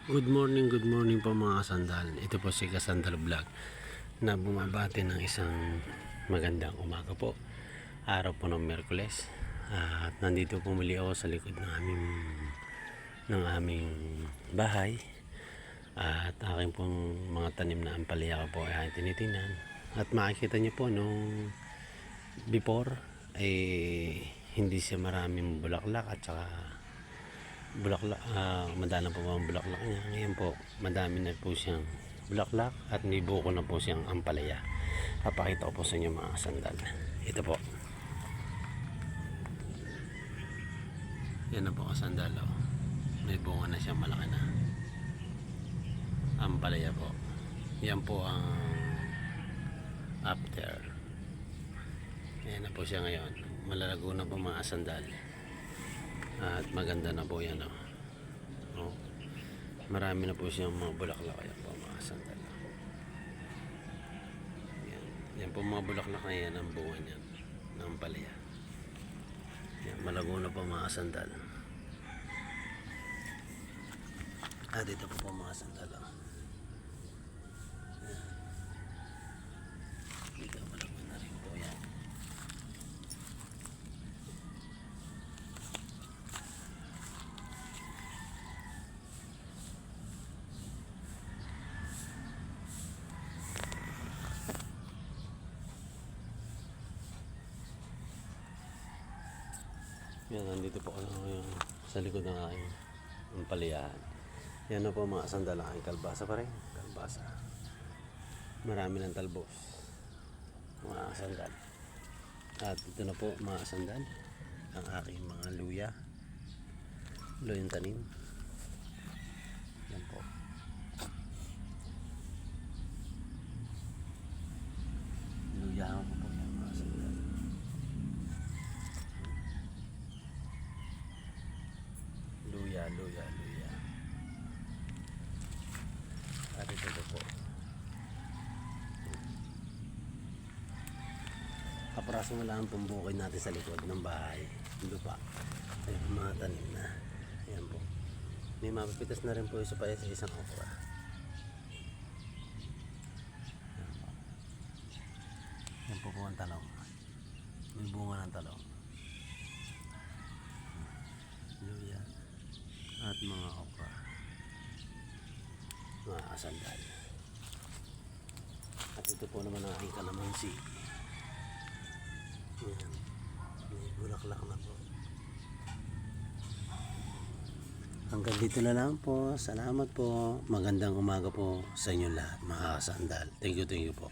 Good morning po mga kasandal. Ito po si Kasandal Vlog na bumabati ng isang magandang umaga po. Araw po ng Miyerkules. At nandito po muli ako sa likod ng aming bahay. At aking pong mga tanim na ampalaya ko po ay tinitingnan. At makikita niyo po nung before ay hindi siya maraming bulaklak at saka bulaklak, madalang po ang bulaklak niya. Ngayon po madami na po siyang bulaklak at may buko na po siyang ampalaya. Papakita ko po sa inyo mga sandal. Ito po, yan na po kasandal, oh. May bunga na siyang malaki na ampalaya po. Yan po ang after. Yan na po siya ngayon. Malalago na po mga sandal. At maganda na po yan, oh. Marami na po siyang mga bulaklak. Yan po mga sandal. Yan po mga bulaklak na yan ang bunga niyan ng palaya. Yan, malago na po mga sandal. At dito po mga sandal, oh. Yan. Dito malago na rin po yan. Yan, nandito po ako sa likod ng aking ampalayahan. Yan na po mga sandal, aking kalbasa pa rin. Kalbasa. Marami ng talbos. Mga sandal. At ito na po mga sandal, ang aking mga luya. Luyang tanim. Yan po. Luya ko po yan mga sandal. Luya. At ito po. Kapraso na lang ang pumbukin natin sa likod ng bahay. Ito pa. Ayun, mga tanim na. Ayan po. May mapipitas na rin po isa pa sa isang okra. Ayan po ang talong. May bunga ng talong. Luya. At mga okra. Mga kasandal. At ito po naman ang aking kalamansi. Ayan. May bulaklak na po. Hanggang dito na lang po. Salamat po. Magandang umaga po sa inyo lahat mga kasandal. Thank you po.